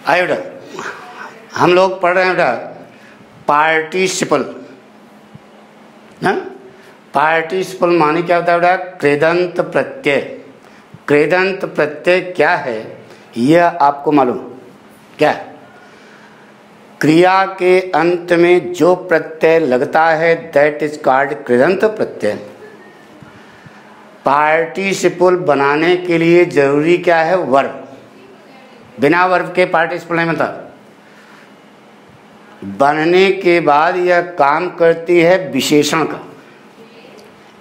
आइए बेटा, हम लोग पढ़ रहे हैं बेटा पार्टिसिपल ना। पार्टिसिपल माने क्या होता है बेटा? कृदंत प्रत्यय। कृदंत प्रत्यय क्या है यह आपको मालूम क्या है? क्रिया के अंत में जो प्रत्यय लगता है that is called कृदंत Pratyaya. Participle बनाने के लिए जरूरी क्या है? वर्ब। बिना वर्ब के पार्टिसिपल नहीं बनता। बनने के बाद यह काम करती है विशेषण का,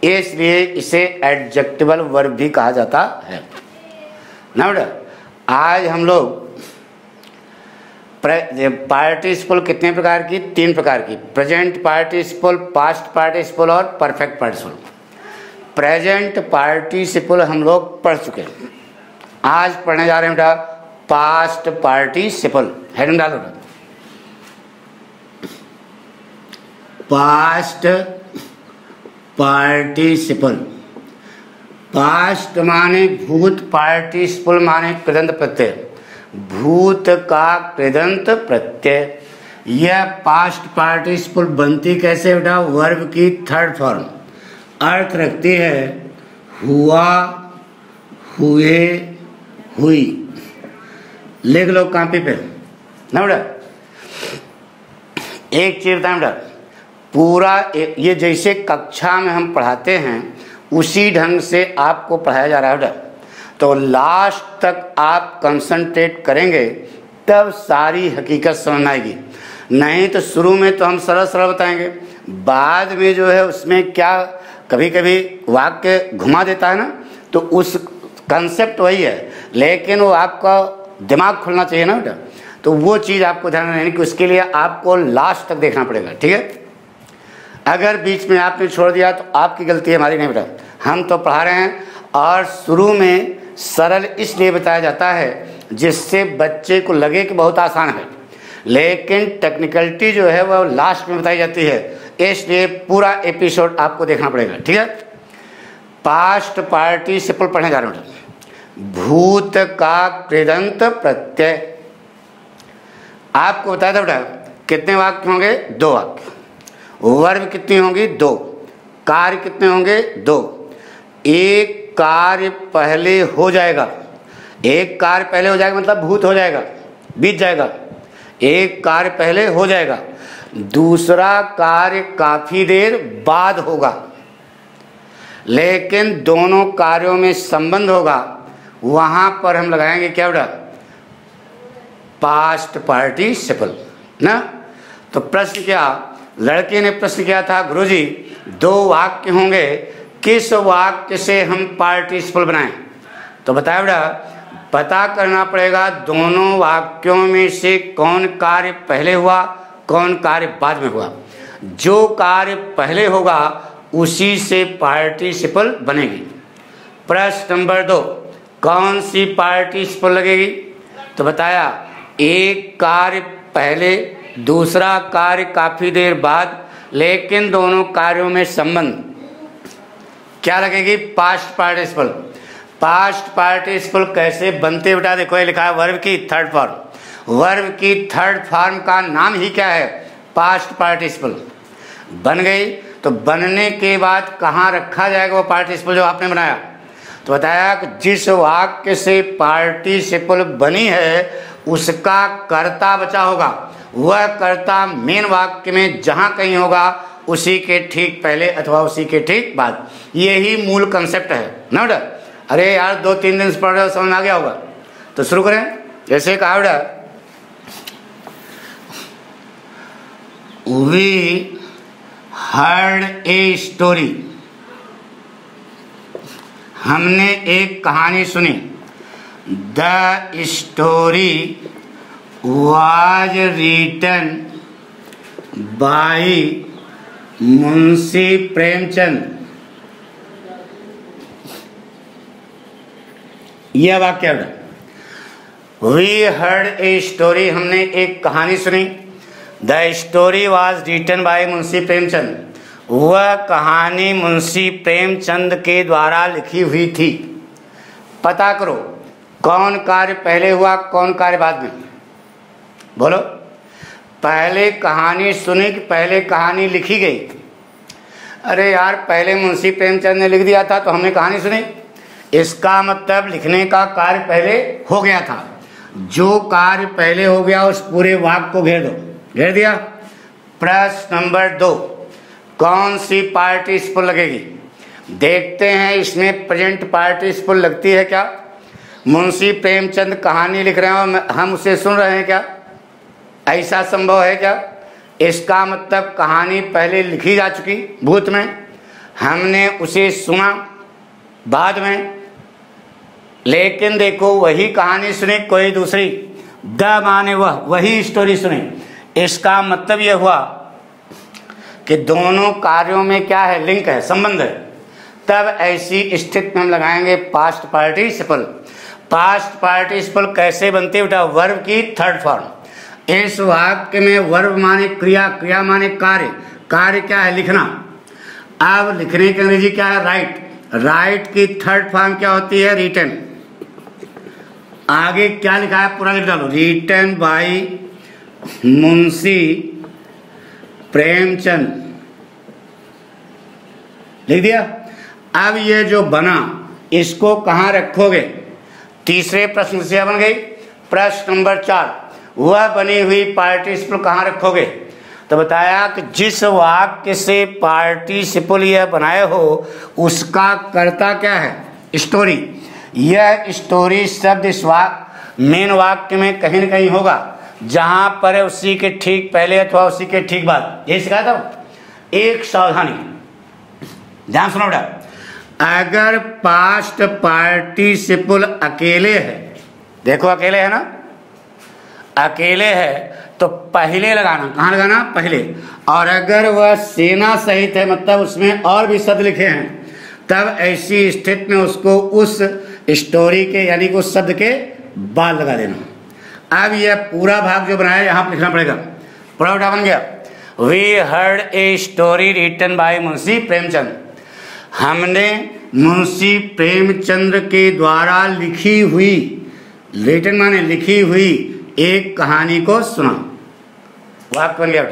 इसलिए इसे एडजेक्टिवल वर्ब भी कहा जाता है ना बेटा। आज हम लोग पार्टिसिपल कितने प्रकार की? 3 प्रकार की। प्रेजेंट पार्टिसिपल, पास्ट पार्टिसिपल और परफेक्ट पार्टिसिपल। प्रेजेंट पार्टिसिपल हम लोग पढ़ चुके हैं। आज पढ़ने जा रहे हैं बेटा पास्ट पार्टिसिपल। हेडिंग डालो बेटा, पास्ट पार्टिसिपल। पास्ट माने भूत, पार्टिसिपल माने कृदंत प्रत्यय। भूत का कृदंत प्रत्यय। यह पास्ट पार्टिसिपल बनती कैसे बेटा? वर्ब की थर्ड फॉर्म। अर्थ रखती है हुआ, हुए, हुई। लिख लो कॉपी पे ना बेटा। एक चीज बताएं बेटा, पूरा ये जैसे कक्षा में हम पढ़ाते हैं उसी ढंग से आपको पढ़ाया जा रहा है बेटा। तो लास्ट तक आप कंसंट्रेट करेंगे तब सारी हकीकत समझ आएगी। नहीं तो शुरू में तो हम सरल सरल बताएंगे, बाद में जो है उसमें क्या कभी कभी वाक्य घुमा देता है ना, तो उस कंसेप्ट वही है, लेकिन वो आपका दिमाग खुलना चाहिए ना बेटा। तो वो चीज़ आपको ध्यान रखनी कि उसके लिए आपको लास्ट तक देखना पड़ेगा, ठीक है। अगर बीच में आपने छोड़ दिया तो आपकी गलती है, हमारी नहीं बेटा। हम तो पढ़ा रहे हैं और शुरू में सरल इसलिए बताया जाता है जिससे बच्चे को लगे कि बहुत आसान है, लेकिन टेक्निकलिटी जो है वह लास्ट में बताई जाती है, इसलिए पूरा एपिसोड आपको देखना पड़ेगा, ठीक है। पास्ट पार्टिसिपल पढ़ने जा रहे हैं। भूत का कृदंत प्रत्यय। आपको बताया था बेटा कितने वाक्य होंगे? 2 वाक्य। वर्ब कितनी होंगी? 2। कार्य कितने होंगे? 2। एक कार्य पहले हो जाएगा, एक कार्य पहले हो जाएगा मतलब भूत हो जाएगा, बीत जाएगा। एक कार्य पहले हो जाएगा, दूसरा कार्य काफी देर बाद होगा, लेकिन दोनों कार्यों में संबंध होगा। वहां पर हम लगाएंगे क्या बेटा? पास्ट पार्टिसिपल ना। तो प्रश्न क्या, लड़के ने प्रश्न किया था, गुरुजी 2 वाक्य होंगे, किस वाक्य से हम पार्टिसिपल बनाएं? तो बताया बेटा पता करना पड़ेगा दोनों वाक्यों में से कौन कार्य पहले हुआ, कौन कार्य बाद में हुआ। जो कार्य पहले होगा उसी से पार्टिसिपल बनेगी। प्रश्न नंबर 2, कौन सी पार्टिसिपल लगेगी? तो बताया एक कार्य पहले, दूसरा कार्य काफी देर बाद, लेकिन दोनों कार्यों में संबंध, क्या लगेगी? Past participle. पास्ट पार्टिसिपल कैसे बनते बेटा? देखो ये लिखा है वर्ब की थर्ड फॉर्म। वर्ब की थर्ड फॉर्म का नाम ही क्या है? Past participle. बन गई तो बनने के बाद कहाँ रखा जाएगा वो पार्टिसिपल जो आपने बनाया? तो बताया कि जिस वाक्य से पार्टिसिपल बनी है उसका कर्ता बचा होगा, वह कर्ता मेन वाक्य में जहां कहीं होगा उसी के ठीक पहले अथवा उसी के ठीक बाद। यही मूल कंसेप्ट है ना बेटा। अरे यार 2-3 दिन से पढ़ रहे हो, समझ में आ गया होगा। तो शुरू करें। जैसे कहा बेटा, वी हर्ड ए स्टोरी। हमने एक कहानी सुनी। The story was written by Munshi Premchand. यह वाक्य है। वी हर्ड ए स्टोरी, हमने एक कहानी सुनी। The story was written by Munshi Premchand, वह कहानी मुंशी प्रेमचंद के द्वारा लिखी हुई थी। पता करो कौन कार्य पहले हुआ, कौन कार्य बाद में। बोलो, पहले कहानी सुनी कि पहले कहानी लिखी गई? अरे यार, पहले मुंशी प्रेमचंद ने लिख दिया था तो हमने कहानी सुनी। इसका मतलब लिखने का कार्य पहले हो गया था। जो कार्य पहले हो गया उस पूरे वाक्य को घेर दो। घेर दिया। प्रश्न नंबर 2, कौन सी पार्टिसिपल लगेगी? देखते हैं इसमें प्रेजेंट पार्टिसिपल लगती है क्या? मुंशी प्रेमचंद कहानी लिख रहे हैं और हम उसे सुन रहे हैं क्या? ऐसा संभव है क्या? इसका मतलब कहानी पहले लिखी जा चुकी भूत में, हमने उसे सुना बाद में। लेकिन देखो, वही कहानी सुनी कोई दूसरी, द माने वही स्टोरी सुनी। इसका मतलब यह हुआ कि दोनों कार्यों में क्या है? लिंक है, संबंध है। तब ऐसी स्थिति में हम लगाएंगे पास्ट पार्टिसिपल। पास्ट पार्टिसिपल कैसे बनती है बेटा? वर्ब की थर्ड फॉर्म। इस वाक्य में वर्ब माने क्रिया, क्रिया माने कार्य, कार्य क्या है? लिखना। अब लिखने की अंग्रेजी क्या है? राइट। राइट की थर्ड फॉर्म क्या होती है? रिटन। आगे क्या लिखा है? पूरा लिख डालो। रिटन बाय मुंशी प्रेमचंद, लिख दिया। अब ये जो बना, इसको कहाँ रखोगे? तीसरे प्रश्न से बन गई। प्रश्न नंबर 4, वह बनी हुई पार्टिसिपल कहाँ रखोगे? तो बताया कि जिस वाक्य से पार्टिसिपल यह बनाए हो उसका कर्ता क्या है? स्टोरी। यह स्टोरी शब्द इस मेन वाक्य में कहीं न कहीं होगा, जहां पर उसी के ठीक पहले अथवा उसी के ठीक बाद। यही सिखाया था। एक सावधानी, ध्यान सुनो बेटा। अगर पास्ट पार्टिसिपल अकेले है, देखो अकेले है ना, अकेले है तो पहले लगाना। कहाँ लगाना? पहले। और अगर वह सेना सहित है, मतलब उसमें और भी शब्द लिखे हैं, तब ऐसी स्थिति में उसको उस स्टोरी के यानी कि उस शब्द के बाद लगा देना। अब यह पूरा भाग जो बनाया यहाँ लिखना पड़ेगा। पूरा उठा बन गया। We heard a story written by Munshi Premchand. हमने मुंशी प्रेमचंद के द्वारा लिखी हुई, रिटन माने लिखी हुई, एक कहानी को सुना। वाक्य बन गया।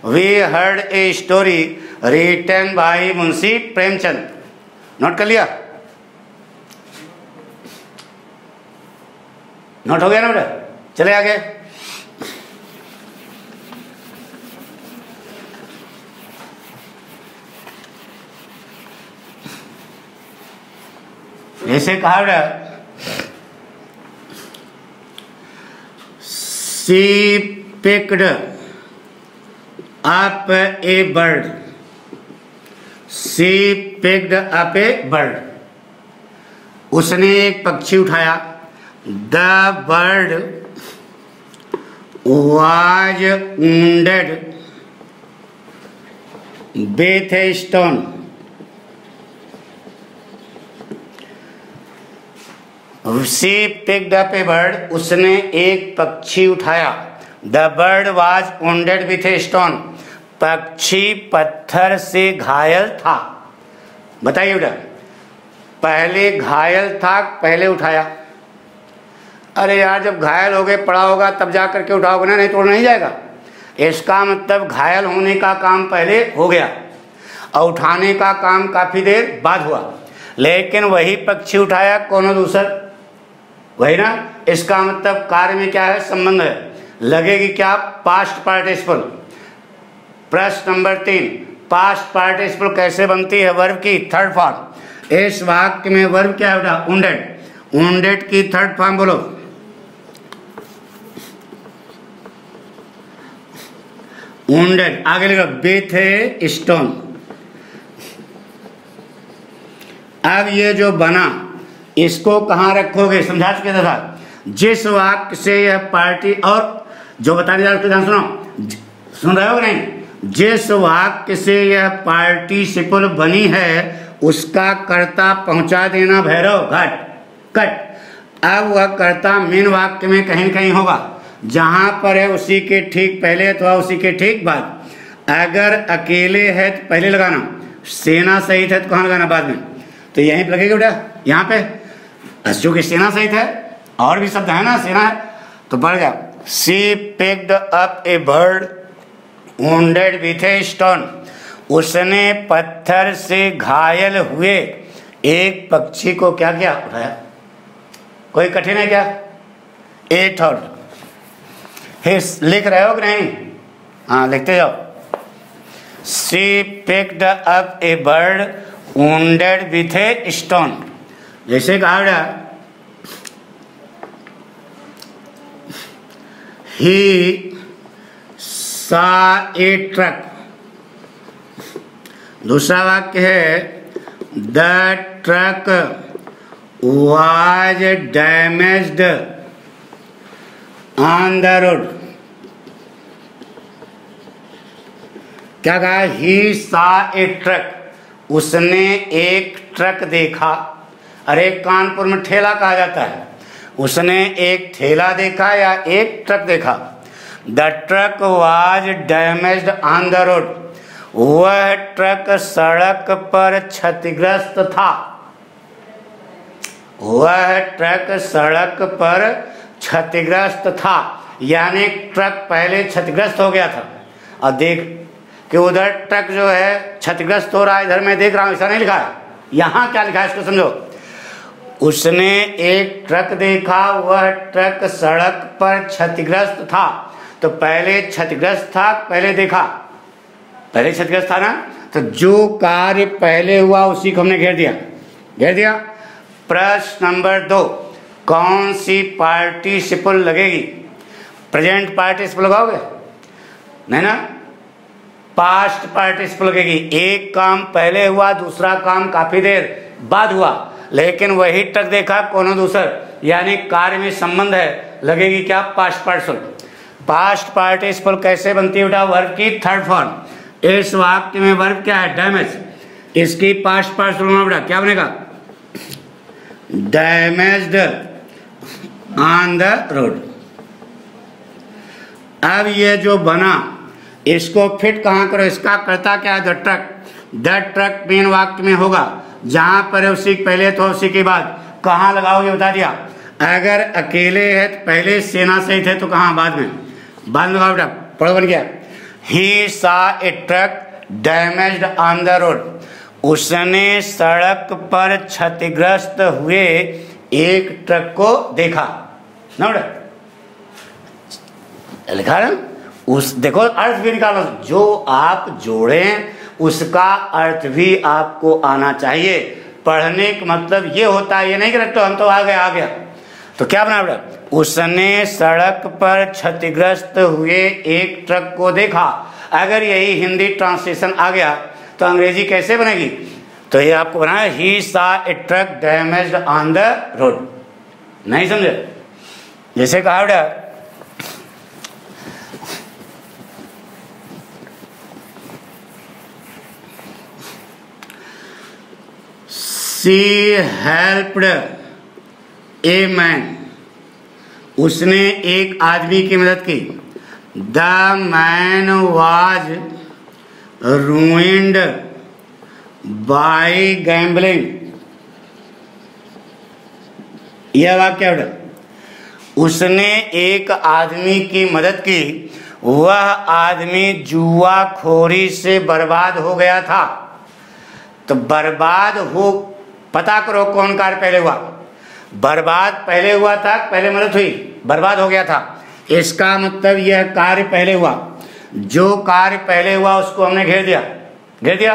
We heard a story written by Munshi Premchand. Note कर लिया? नोट हो गया ना बेटा? चले आगे। जैसे कहा बेटा, She picked up a bird. She picked up a bird. उसने एक पक्षी उठाया। The bird was wounded with a stone. She picked up a bird. उसने एक पक्षी उठाया। The bird was wounded with a stone. पक्षी पत्थर से घायल था। बताइए बेटा, पहले घायल था, पहले उठाया? अरे यार, जब घायल हो गए, पड़ा होगा तब जा करके उठाओगे ना, नहीं तो नहीं जाएगा। इसका मतलब घायल होने का काम पहले हो गया और उठाने का काम काफी देर बाद हुआ। लेकिन वही पक्षी उठाया, कौन दूसरा? वही ना। इसका मतलब कार्य में क्या है? संबंध है। लगेगी क्या? Past participle. प्रश्न नंबर 3, पास्ट पार्टिसिपल कैसे बनती है? वर्ब की थर्ड फॉर्म। इस वाक्य में वर्ब क्या है बेटा? वुंडेड। वुंडेड की थर्ड फॉर्म बोलो। वुंडेड। आगे लिखो विथ ए स्टोन। अब ये जो बना, इसको कहाँ रखोगे? समझा चुके था। जिस वाक्य से यह पार्टी, और जो बताने जा रहे ध्यान सुनो, सुन रहे हो कि नहीं? जिस वाक्य से यह पार्टिसिपल बनी है उसका कर्ता पहुंचा देना भैरव घाट कट। अब वह कर्ता मेन वाक्य में कहीं न कहीं होगा, जहां पर है उसी के ठीक पहले अथवा उसी के ठीक बाद। अगर अकेले है तो पहले लगाना, सेना सहित है तो कहाँ लगाना? बाद में। तो यहीं पर लगेगा बेटा, यहाँ पे। चूंकि सेना सहित है, और भी शब्द है ना, सेना है, तो बढ़ गया। She picked up a bird wounded with a stone, उसने पत्थर से घायल हुए एक पक्षी को क्या किया, उठाया। कोई कठिन है क्या? ए थॉट लिख रहे हो कि नहीं? हाँ लिखते जाओ। She picked up a bird wounded with a stone, जैसे कहा he saw a truck। दूसरा वाक्य है the truck was damaged on the road। क्या कहा? he saw a truck, उसने एक ट्रक देखा। अरे कानपुर में ठेला कहा जाता है, उसने एक ठेला देखा या एक ट्रक देखा। The truck was damaged on the road, वह ट्रक सड़क पर क्षतिग्रस्त था। वह ट्रक सड़क पर क्षतिग्रस्त था, यानी ट्रक पहले क्षतिग्रस्त हो गया था। और देख कि उधर ट्रक जो है क्षतिग्रस्त हो रहा है, इधर मैं देख रहा हूं, ऐसा नहीं लिखा है। यहां क्या लिखा है इसको समझो। उसने एक ट्रक देखा, वह ट्रक सड़क पर क्षतिग्रस्त था। तो पहले क्षतिग्रस्त था, पहले देखा, पहले क्षतिग्रस्त था ना। तो जो कार्य पहले हुआ उसी को हमने घेर दिया, घेर दिया। प्रश्न नंबर 2, कौन सी पार्टिसिपल लगेगी? प्रेजेंट पार्टिसिपल लगाओगे? नहीं ना, पास्ट पार्टिसिपल लगेगी। एक काम पहले हुआ, दूसरा काम काफी देर बाद हुआ, लेकिन वही ट्रक देखा कोनो दूसर, यानी कार्य में संबंध है, लगेगी क्या? Past participle. पास्ट पार्टिसिपल कैसे बनती है बेटा? वर्ब की थर्ड फॉर्म। इस वाक्य में वर्ब क्या है? डैमेज। इसकी पास्ट पार्टिसिपल बेटा क्या बनेगा? Damaged on the road. अब ये जो बना, इसको फिट कहां करो? इसका कर्ता क्या है? The truck. The truck main वाक्य में होगा, जहां पर उसी पहले तो उसी के बाद। कहां लगाओगे बता दिया। अगर अकेले है तो पहले सेना सहित है तो कहां? बाद में। बाद में लगाओ बेटा, पढ़ो बन गया। He saw a truck damaged on the road, उसने सड़क पर क्षतिग्रस्त हुए एक ट्रक को देखा ना बेटा, लिखा ना। उस देखो अर्थ भी निकालो, जो आप जोड़ें उसका अर्थ भी आपको आना चाहिए। पढ़ने का मतलब ये होता है, ये नहीं कि रट्टो हम तो आ गया। तो क्या बना बेटा? उसने सड़क पर क्षतिग्रस्त हुए एक ट्रक को देखा। अगर यही हिंदी ट्रांसलेशन आ गया तो अंग्रेजी कैसे बनेगी? तो ये आपको बनाना है, he saw a truck damaged on the road. नहीं समझे? जैसे कहा बेटा शी हेल्प्ड ए मैन, उसने एक आदमी की मदद की। The man was ruined by gambling. यह वाक्य है, उसने एक आदमी की मदद की, वह आदमी जुआखोरी से बर्बाद हो गया था। तो बर्बाद हो, पता करो कौन कार्य पहले हुआ। बर्बाद पहले हुआ था, पहले मदद हुई, बर्बाद हो गया था। इसका मतलब यह कार्य पहले हुआ। जो कार्य पहले हुआ उसको हमने घेर दिया, घेर दिया।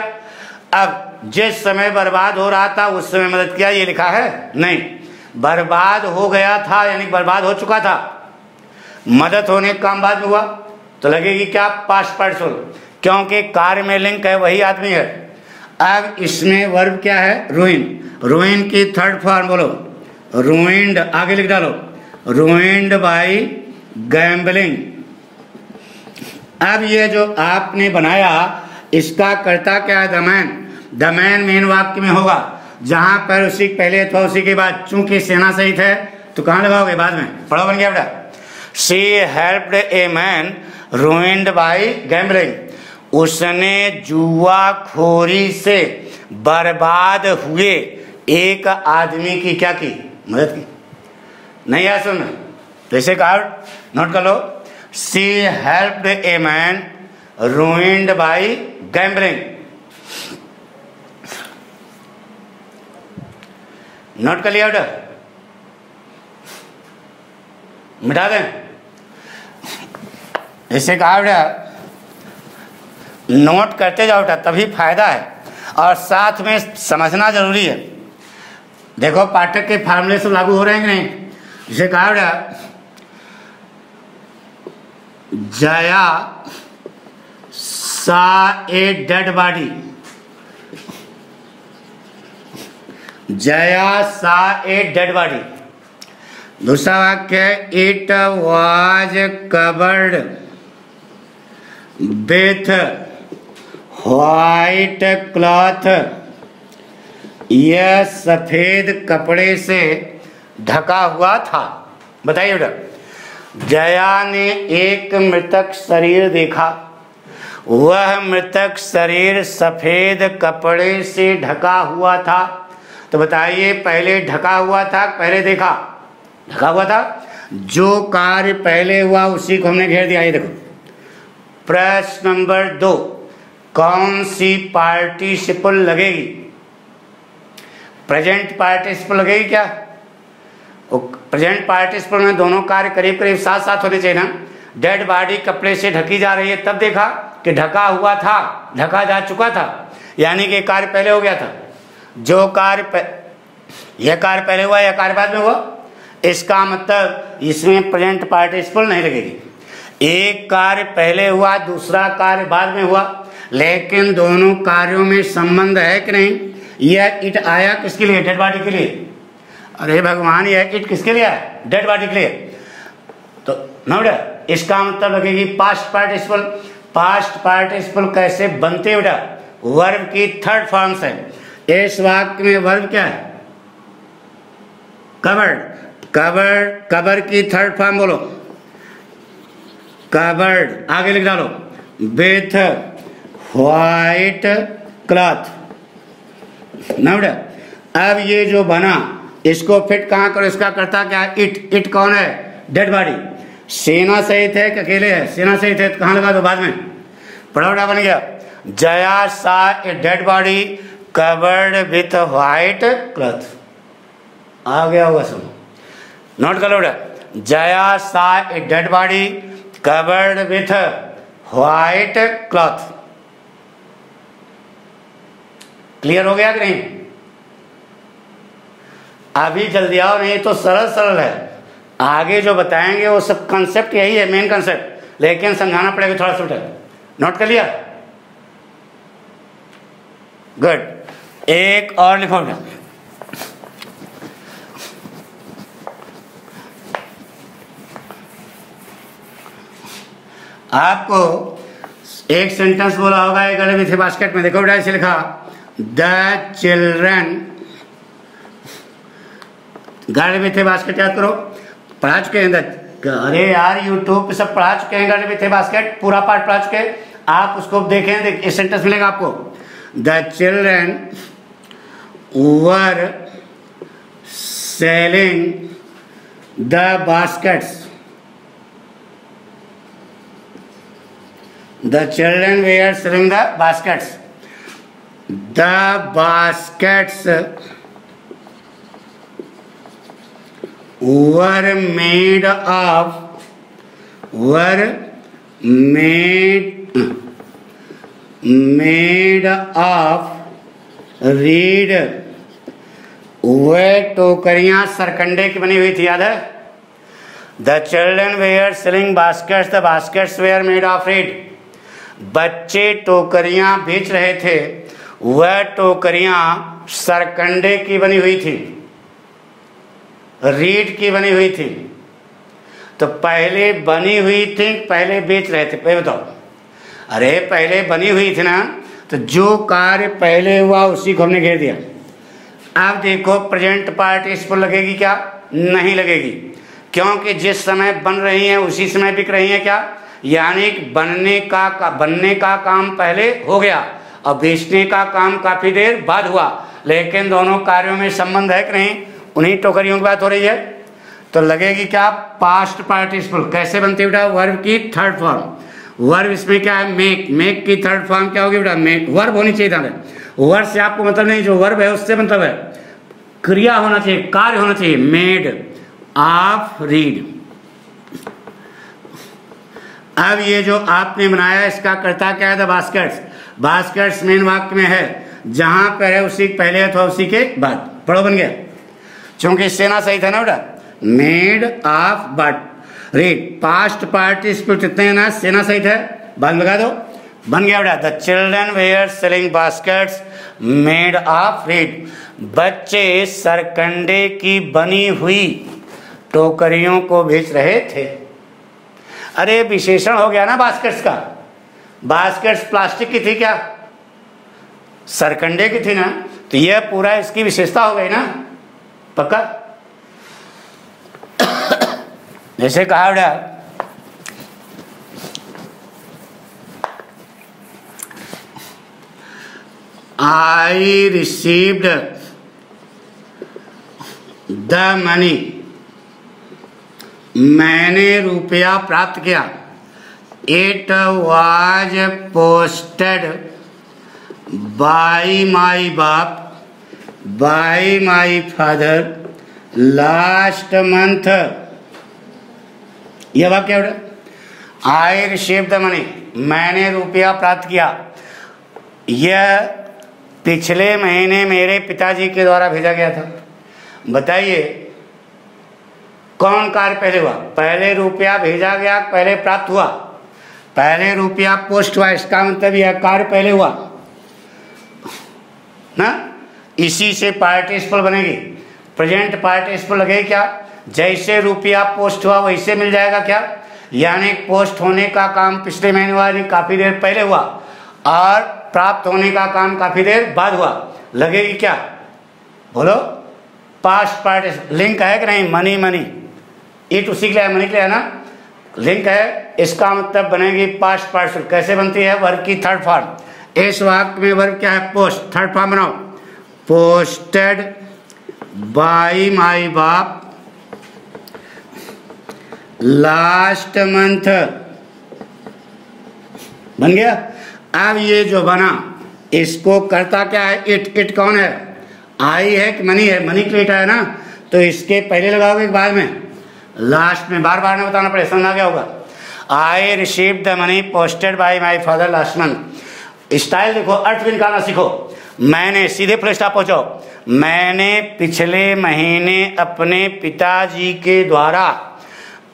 अब जिस समय बर्बाद हो रहा था उस समय मदद किया, ये लिखा है नहीं। बर्बाद हो गया था यानी बर्बाद हो चुका था, मदद होने का काम बाद में हुआ, तो लगेगी क्या? पास्ट पार्टिसिपल, क्योंकि कार्य में लिंक है, वही आदमी है। अब इसमें वर्ब क्या है? रूइन। रूइन की थर्ड फॉर्म बोलो, रूइंड, आगे लिख डालो, रूइंड बाय गैम्बलिंग। अब ये जो आपने बनाया इसका कर्ता क्या है? The man. The man main वाक्य में होगा, जहां पर उसी पहले अथवा उसी के बाद। चूंकि सेना सहित है तो कहां लगाओगे? बाद में। पढ़ो बन गया बेटा। She helped a man ruined by gambling, उसने जुआखोरी से बर्बाद हुए एक आदमी की क्या की? मदद की। नहीं है सुन, जैसे कहा, नोट कर लो, she helped a man ruined by gambling. Note कर लिया बेटा, मिटा दें। जैसे कहा बेटा, नोट करते जाओ बेटा, तभी फायदा है और साथ में समझना जरूरी है। देखो पाठक के फार्मूले सब लागू हो रहे हैं कि नहीं। जैसे कहा बेटा, Jaya saw a dead body, Jaya saw a dead body. दूसरा वाक्य, it was covered with white cloth, यह सफेद कपड़े से ढका हुआ था। बताइए बेटा, जया ने एक मृतक शरीर देखा, वह मृतक शरीर सफेद कपड़े से ढका हुआ था। तो बताइए, पहले ढका हुआ था, पहले देखा? ढका हुआ था। जो कार्य पहले हुआ उसी को हमने घेर दिया। ये देखो, प्रश्न नंबर 2, कौन सी पार्टिसिपल लगेगी? प्रेजेंट पार्टिसिपल लगेगी क्या? प्रेजेंट पार्टिसिपल में दोनों कार्य करीब करीब साथ साथ होने चाहिए ना। डेड बॉडी कपड़े से ढकी जा रही है, तब देखा कि ढका हुआ था, ढका जा चुका था, यानी कि कार्य पहले हो गया था। जो कार्य यह कार्य पहले हुआ, यह कार्य बाद में हुआ, इसका मतलब इसमें प्रेजेंट पार्टिसिपल नहीं लगेगी। एक कार्य पहले हुआ, दूसरा कार्य बाद में हुआ, लेकिन दोनों कार्यों में संबंध है कि नहीं? यह इट आया किसके लिए? डेड बॉडी के लिए। अरे भगवान, यह इट किसके लिए आया? डेड बॉडी के लिए। तो ना बेटा, इसका मतलब लगेगी पास्ट पार्टिसिपल। पास्ट पार्टिसिपल कैसे बनते बेटा? वर्ब की थर्ड फॉर्म से। इस वाक्य में वर्ब क्या है? कवर्ड। कवर्ड, कवर की थर्ड फॉर्म बोलो, कवर्ड। आगे लिख डालो, विथ व्हाइट क्लॉथ। ना बेटा, अब ये जो बना, इसको फिट कहाँ करो? इसका करता क्या? इट। इट कौन है? Dead body. सेना सहित है कि अकेले है? सेना सहित है, तो कहाँ लगा दो? बाद में। पड़ोड़ा बन गया, Jaya saw a dead body covered with white cloth. आ गया होगा सब, नोट कर लो बेटा, Jaya saw a dead body covered with white cloth. Clear हो गया कि नहीं? अभी जल्दी आओ, नहीं तो सरल सरल है। आगे जो बताएंगे वो सब कंसेप्ट यही है, मेन कंसेप्ट, लेकिन समझाना पड़ेगा थोड़ा सा। नोट कर लिया? गुड। एक और लिखो बेटा, आपको एक सेंटेंस बोला होगा एक गले में थे बास्केट में। देखो बेटा, ऐसे लिखा, द चिल्ड्रन, गाड़ी में थे बास्केट, याद करो, पढ़ा चुके हैं। अरे यार, यूट्यूब पे सब पढ़ा चुके हैं, गाड़ी में थे बास्केट, पूरा पार्ट पढ़ा चुके हैं। आप उसको देखें, इस सेंटेंस मिलेगा आपको, the children were selling the baskets. The children were selling the baskets. The baskets were made of reed. वे टोकरियां सरकंडे की बनी हुई थी, याद है? The children were selling baskets. The baskets were made of reed. बच्चे टोकरियां बेच रहे थे, वह टोकरियां सरकंडे की बनी हुई थी, रीड की बनी हुई थी। तो पहले बनी हुई थी, पहले बेच रहे थे, पहले बताओ। अरे पहले बनी हुई थी ना, तो जो कार्य पहले हुआ उसी को हमने घेर दिया। अब देखो, प्रेजेंट पार्टिसिपल लगेगी क्या? नहीं लगेगी, क्योंकि जिस समय बन रही है उसी समय बिक रही है क्या? यानी बनने का काम पहले हो गया और बेचने का काम काफी देर बाद हुआ, लेकिन दोनों कार्यों में संबंध है कि नहीं? उन्हीं टोकरियों की बात हो रही है। तो लगेगी क्या, पास्ट पार्टिसिपल। कैसे बनती है बेटा, वर्ब की थर्ड फॉर्म। वर्ब इसमें क्या है, मेक। मेक की थर्ड फॉर्म क्या होगी बेटा, मेक। वर्ब होनी चाहिए था। वर्ब से आपको मतलब नहीं, जो वर्ब है उससे मतलब है क्रिया होना चाहिए, कार्य होना चाहिए। Made of read. अब ये जो आपने बनाया इसका कर्ता क्या है, द बास्केट्स। बास्केट्स मेन वाक्य में है, जहां पर है उसी पहले अथवा उसी के बाद। पढ़ो, बन गया। चूंकि सेना सही था ना बेटा, made of but read. Past participle कितने हैं ना, सेना सहित है, बाद में लगा दो, बन गया बेटा। The children were selling baskets made of reed. बच्चे सरकंडे की बनी हुई टोकरियों को बेच रहे थे। अरे विशेषण हो गया ना बास्केट्स का। बास्केट्स प्लास्टिक की थी क्या, सरकंडे की थी ना, तो यह पूरा इसकी विशेषता हो गई ना, पक्का। जैसे कहा बेटा, आई रिसीव्ड द मनी। मैंने रुपया प्राप्त किया। It was posted by my बाप, by my father last month. यह वाक्य है बेटा, आई रिसीव्ड द मनी, मैंने रुपया प्राप्त किया। यह पिछले महीने मेरे पिताजी के द्वारा भेजा गया था। बताइए कौन कार्य पहले हुआ, पहले रुपया भेजा गया, पहले प्राप्त हुआ, पहले रुपया पोस्ट हुआ। इसका मतलब यह कार्य पहले हुआ ना, इसी से पार्टिसिपल बनेगी। प्रेजेंट पार्टिसिपल लगेगी क्या, जैसे रुपया पोस्ट हुआ वैसे मिल जाएगा क्या, यानी पोस्ट होने का काम पिछले महीने हुआ, काफी देर पहले हुआ, और प्राप्त होने का काम काफी देर बाद हुआ। लगेगी क्या, बोलो, पास्ट पार्टिसिपल। लिंक है कि नहीं, मनी मनी, इट उसी के लिए, मनी के लिए है ना, लिंक है। इसका मतलब बनेगी पास्ट पार्टिसिपल। कैसे बनती है, वर्ब की थर्ड फॉर्म। इस वाक्य में वर्ब क्या है, पोस्ट। थर्ड फॉर्म बनाओ, पोस्टेड बाई माई बाप लास्ट मंथ। बन गया। अब ये जो बना, इसको करता क्या है, इट। इट कौन है, आई है कि मनी है, मनी के इट है ना, तो इसके पहले लगाओगे बाद में, लास्ट में। बार बार में बताना पड़े, समझ आ गया होगा। I receive the money posted by my father last month. Style देखो, अर्थ भी निकालना सीखो। मैंने, सीधे फुल स्टॉप पहुंचो। मैंने पिछले महीने अपने पिताजी के द्वारा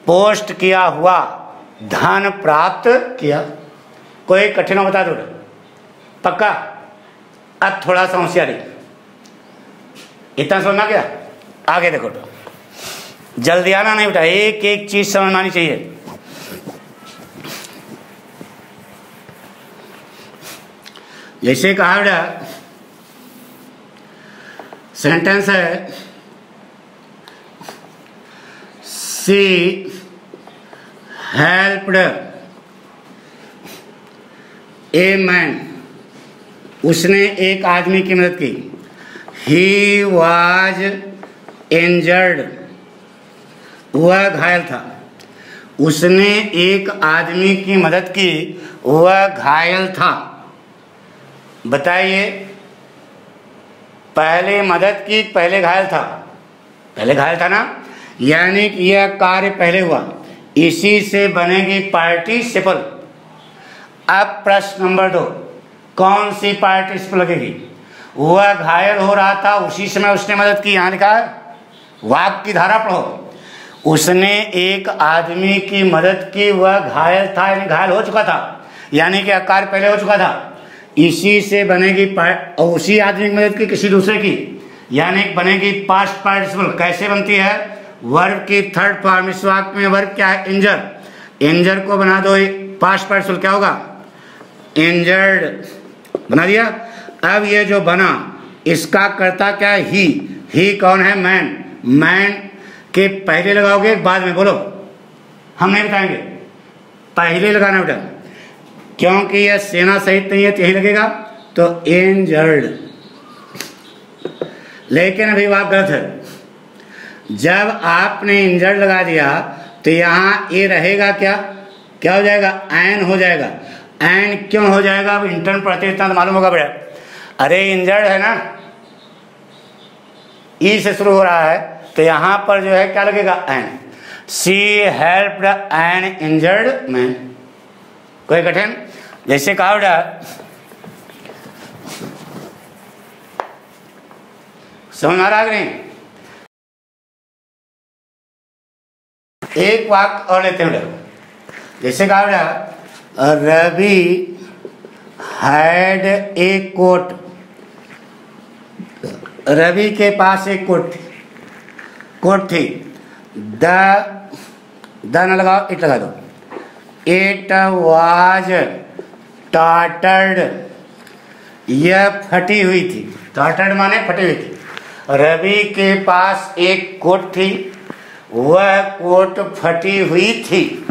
पोस्ट किया हुआ धन प्राप्त किया। कोई कठिन हो बता दो, पक्का। अब थोड़ा सा होशियारी, इतना समझना क्या, आगे देखो। जल्दी आना नहीं बेटा, एक एक चीज समझ आनी चाहिए। जैसे कहा बेटा, सेंटेंस है, सी हेल्प्ड ए मैन। उसने एक आदमी की मदद की। ही वाज इंजर्ड, वह घायल था। उसने एक आदमी की मदद की, वह घायल था। बताइए, पहले मदद की, पहले घायल था, पहले घायल था ना, यानी कि यह कार्य पहले हुआ, इसी से बनेगी पार्टिसिपल। अब प्रश्न नंबर 2, कौन सी पार्टिसिपल लगेगी, वह घायल हो रहा था, उसी समय उसने मदद की। यहाँ लिखा है, वाक्य की धारा पढ़ो। उसने एक आदमी की मदद की, वह घायल था, यानी घायल हो चुका था, यानी कि कार्य पहले हो चुका था, इसी से बनेगी और उसी आदमी की मदद की किसी दूसरे की, यानी बनेगी पास्ट पार्टिसिपल। कैसे बनती है, वर्ब की थर्ड फॉर्म। इस वाक्य में वर्ब क्या है, इंजर। इंजर को बना दो पास्ट पार्टिसिपल, क्या होगा, इंजर्ड। बना दिया। अब ये जो बना, इसका कर्ता क्या है, ही कौन है, मैन। मैन के पहले लगाओगे बाद में, बोलो, हम नहीं बताएंगे, पहले लगाना बेटा, क्योंकि यह सेना सहित नहीं है तो यही लगेगा, तो इंजर्ड। लेकिन अभी बात गलत है। जब आपने इंजर्ड लगा दिया तो यहाँ ए रहेगा क्या, क्या हो जाएगा, एन हो जाएगा। एन क्यों हो जाएगा, अब इंटर्न पढ़ते इतना तो मालूम होगा बेटा। अरे इंजर्ड है ना, ई से शुरू हो रहा है, तो यहाँ पर जो है क्या लगेगा, an. She helped an injured man. कोई कठिन, जैसे कहा बेटा, समझ आ रहा कि नहीं। एक वाक्य और लेते हैं बेटा, जैसे कहा बेटा, Ravi had a coat. Ravi के पास एक कोट थी। द न लगाओ, इट लगा दो। इट वाज टाटर्ड, यह फटी हुई थी। टाटर्ड माने फटी हुई थी। रवि के पास एक कोट थी, वह कोट फटी हुई थी।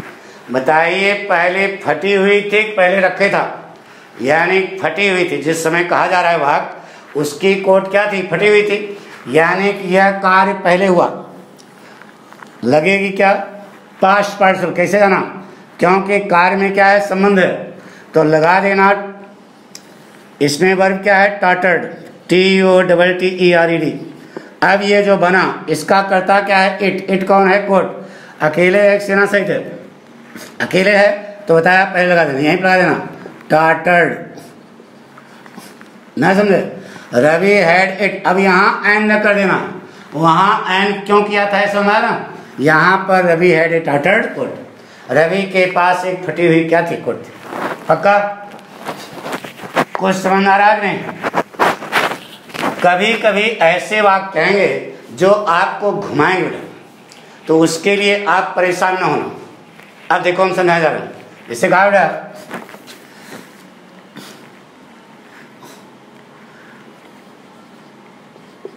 बताइए पहले फटी हुई थी, पहले रखे था, यानी फटी हुई थी। जिस समय कहा जा रहा है भाग, उसकी कोट क्या थी, फटी हुई थी, यानी कि यह कार्य पहले हुआ। लगेगी क्या, पास्ट पार्टिसिपल। कैसे जाना, क्योंकि कार्य में क्या है, संबंध है, तो लगा देना। इसमें वर्ब क्या है, टाटर्ड, TOTTERED। अब ये जो बना, इसका कर्ता क्या है, इट। इट कौन है, कोट। अकेले है, सेना सहित है, अकेले है, तो बताया पहले लगा देना, यहीं पर लगा देना, टाटर्ड। ना समझे, रवि हैड इट। अब यहाँ एन न कर देना, वहाँ एन क्यों किया था, समझा ना। यहाँ पर Ravi had a tattered coat, Ravi के पास एक फटी हुई क्या थी, कोट थी। पक्का, कुछ समझ आ रहा है नहीं। कभी कभी ऐसे वाक्य कहेंगे जो आपको घुमाएंगे, तो उसके लिए आप परेशान ना होना। अब देखो हम समझा जा रहे हैं, जैसे कहा बेटा,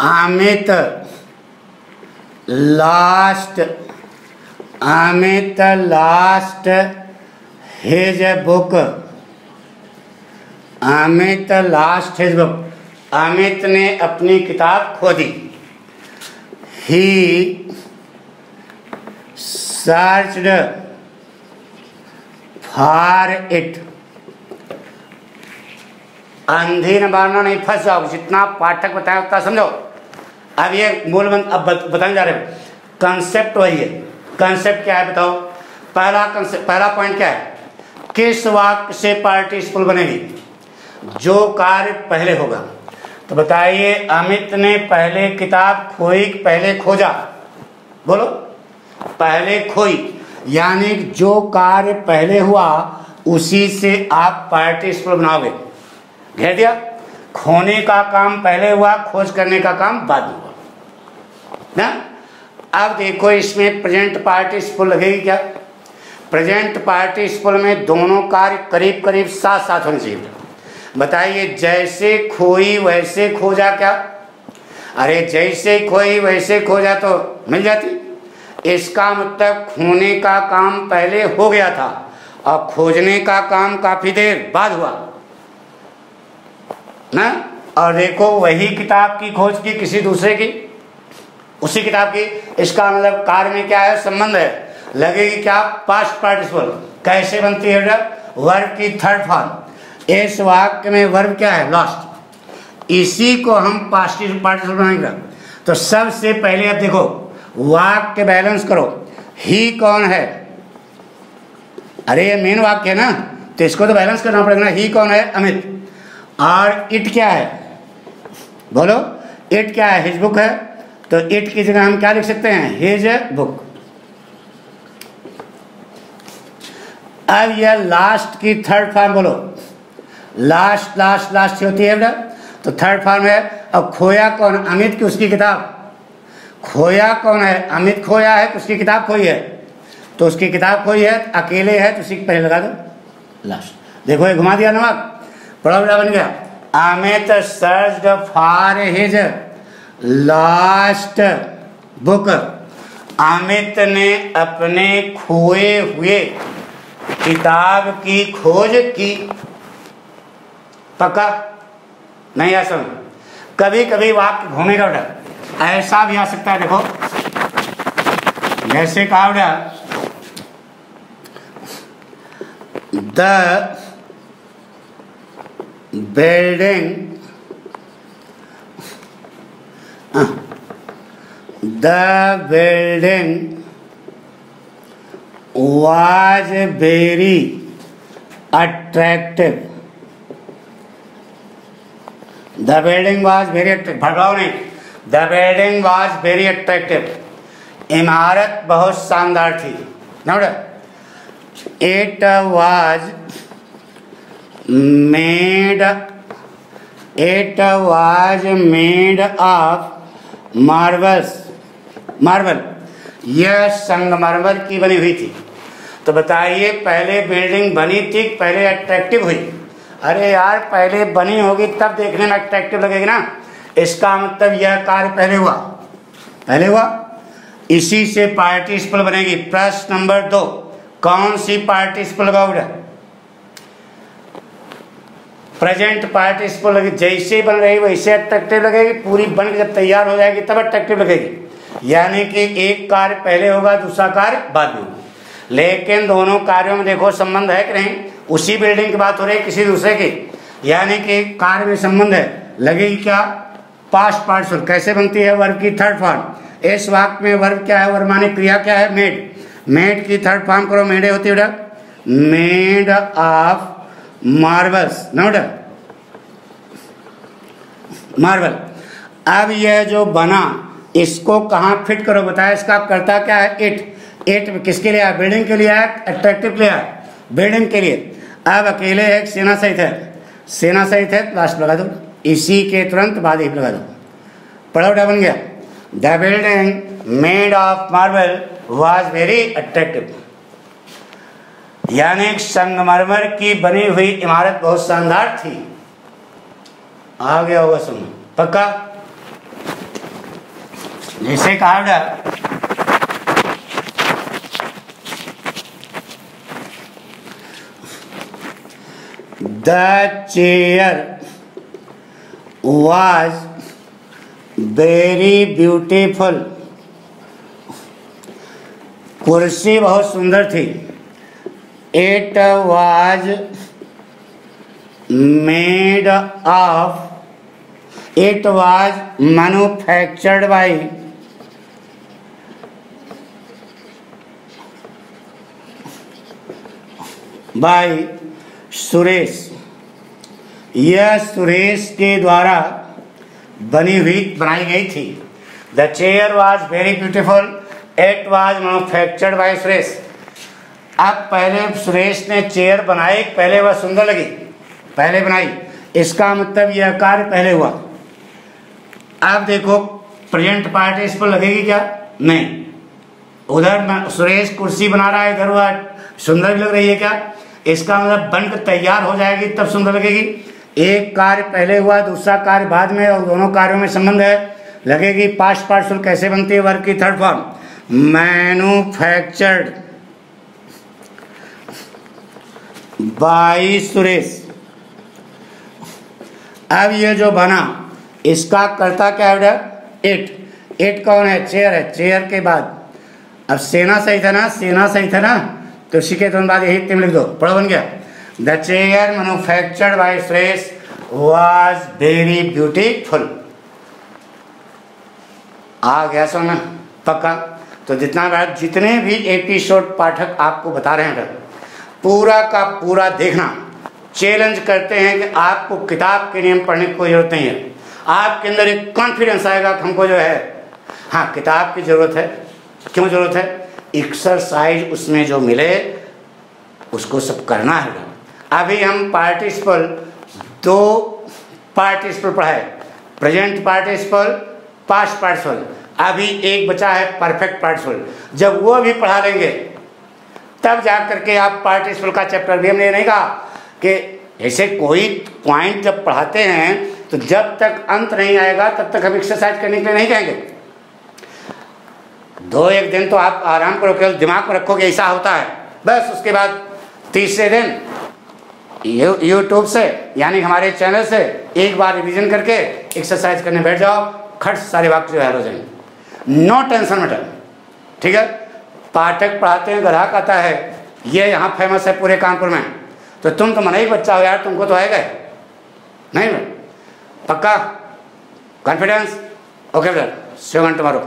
Amit last his book. Amit last his book, Amit ने अपनी किताब खो दी। ही सर्च्ड फॉर इट। अंधी न मारना, नहीं फंस जाओ, जितना पाठक बताया उतना समझो। अब ये मूल मंत्र अब बताने जा रहे हैं। कंसेप्ट वही है। कंसेप्ट क्या है बताओ, पहला पॉइंट क्या है, किस वाक्य से पार्टिसिपल बनेगी, जो कार्य पहले होगा। तो बताइए, अमित ने पहले किताब खोई, पहले खोजा, बोलो, पहले खोई, यानी जो कार्य पहले हुआ उसी से आप पार्टिसिपल बनाओगे। घेर दिया, खोने का काम पहले हुआ, खोज करने का काम बाद में हुआ ना। अब देखो इसमें प्रेजेंट पार्टिसिपल लगेगी क्या। प्रेजेंट पार्टिसिपल में दोनों कार्य करीब करीब साथ साथ होने चाहिए। बताइए, जैसे खोई वैसे खोजा क्या, अरे जैसे खोई वैसे खोजा तो मिल जाती। इसका मतलब खोने का काम पहले हो गया था और खोजने का काम काफी देर बाद हुआ ना। और देखो, वही किताब की खोज की, किसी दूसरे की, उसी किताब की। इसका मतलब कार्य में क्या है, संबंध है। लगेगी क्या, पास्ट पार्टिसिपल। कैसे बनती है बेटा, वर्ब की थर्ड फॉर्म। इस वाक्य में वर्ब क्या है, लास्ट। इसी को हम पास्ट पार्टिसिपल बनाएंगे। तो सबसे पहले अब देखो, वाक्य बैलेंस करो। ही कौन है, अरे ये मेन वाक्य है ना, तो इसको तो बैलेंस करना पड़ेगा ना। ही कौन है, अमित। और इट क्या है, बोलो, इट क्या है, हिज बुक है। तो इट की जगह हम क्या लिख सकते हैं, हिज बुक। अब यह लास्ट की थर्ड फॉर्म, बोलो, लास्ट लास्ट लास्ट होती है बेटा, तो थर्ड फॉर्म है। अब खोया कौन, अमित की उसकी किताब। खोया कौन है, अमित खोया है, उसकी किताब खोई है, तो उसकी किताब खोई है, अकेले है, तो उसी पहले लगा दो लास्ट। देखो ये घुमा दिया नमक, बड़ा बड़ा बन गया। Amit searched for his last book. Amit ने अपने खोए हुए किताब की खोज की। पक्का नहीं, ऐसा कभी कभी वाक्य घूमेगा बेटा, ऐसा भी आ सकता है। देखो, जैसे कहा बेटा the building was very attractive. The building was very attractive. भड़काओ नहीं. The building was very attractive. इमारत बहुत शानदार थी. Now, it was made of marble. यह संगमरमर की बनी हुई थी. तो बताइए पहले बिल्डिंग बनी थी, पहले अट्रैक्टिव हुई? अरे यार पहले बनी होगी तब देखने में अट्रैक्टिव लगेगी ना. इसका मतलब यह कार्य पहले हुआ. इसी से पार्टिसिपल बनेगी. प्रश्न नंबर 2, कौन सी पार्टिसिपल लगाओगे? प्रेजेंट पार्टिसिपल लगेगी. जैसे बन रही वैसे अट्रैक्टिव लगेगी. पूरी बन के जब तैयार हो जाएगी तब अट्रैक्टिव लगेगी. यानी कि एक कार्य पहले होगा, दूसरा कार्य बाद में. लेकिन दोनों कार्यों में देखो संबंध है कि नहीं? उसी बिल्डिंग की बात हो रही है, किसी दूसरे की. यानी कि कार्य में संबंध है. लगेगी क्या? Past participle. कैसे बनती है? वर्ब की थर्ड फॉर्म. इस वाक्य में वर्ब क्या है? वर्ब माने क्रिया क्या है? मेड की थर्ड फॉर्म करो. मेडे होती है मेड ऑफ मार्बल्स. मार्बल. अब यह जो बना इसको कहाँ फिट करो बताया? इसका करता क्या है? इट किसके लिए है? बिल्डिंग के लिए है, अट्रैक्टिव के लिए है? बिल्डिंग के लिए. अब अकेले है, सेना सहित है, लास्ट लगा दो. इसी के तुरंत बाद ही लगा दो. पढ़ो क्या बन गया? The building made of marble was very attractive. यानी संगमरमर की बनी हुई इमारत बहुत शानदार थी. आ गया होगा सुन पक्का? जैसे कहा गया the chair was very beautiful. कुर्सी बहुत सुंदर थी. It was manufactured by Suresh. यह सुरेश के द्वारा बनाई गई थी. The chair was very beautiful. It was manufactured by Suresh. अब पहले सुरेश ने चेयर बनाई, पहले वह सुंदर लगी, पहले बनाई. इसका मतलब यह कार्य पहले हुआ. अब देखो प्रेजेंट पार्टिसिपल लगेगी क्या? नहीं. उधर सुरेश कुर्सी बना रहा है, इधर वह सुंदर भी लग रही है क्या? इसका मतलब बनकर तैयार हो जाएगी तब सुंदर लगेगी. एक कार्य पहले हुआ, दूसरा कार्य बाद में, और दोनों कार्यों में संबंध है. लगेगी पास्ट पार्टिसिपल. कैसे बनती है? वर्ब की third form. Manufactured by Suresh. अब ये जो बना इसका करता क्या है? इट कौन है? चेयर है. चेयर के बाद अब सेना सही था ना, तो इसी के तुरंत बाद यही तुम लिख दो. पढ़ो बन गया. The chair manufactured by Suresh was very beautiful. आ गया समझ पक्का? तो जितने भी एपिसोड पाठक आपको बता रहे हैं पूरा का पूरा देखना. चैलेंज करते हैं कि आपको किताब के नियम पढ़ने की कोई जरूरत नहीं है. आपके अंदर एक कॉन्फिडेंस आएगा कि हमको जो है हाँ किताब की जरूरत है. क्यों जरूरत है? एक्सरसाइज उसमें जो मिले उसको सब करना है. अभी हम पार्टिसिपल 2 पार्टिसिपल पढ़ाए. Present participle, past participle. अभी एक बचा है परफेक्ट पार्टिसिपल. जब वो भी पढ़ा लेंगे तब जा करके आप पार्टिसिपल का चैप्टर भी. हमने नहीं कहा कि ऐसे कोई पॉइंट जब पढ़ाते हैं तो जब तक अंत नहीं आएगा तब तक हम एक्सरसाइज करने के लिए नहीं कहेंगे. 2-1 दिन तो आप आराम करो, केवल दिमाग में रखोगे ऐसा होता है. बस उसके बाद तीसरे दिन यूट्यूब से यानी हमारे चैनल से एक बार रिवीजन करके एक्सरसाइज करने बैठ जाओ. खट सारे वाक्य जो है हो जाएंगे. No tension matter. ठीक है? पाठक पढ़ाते हैं, ग्राहक आता है, ये यहाँ फेमस है पूरे कानपुर में। तो तुम तो मना ही बच्चा हो यार, तुमको तो आएगा नहीं? पक्का? Confidence? Okay brother, see you again tomorrow.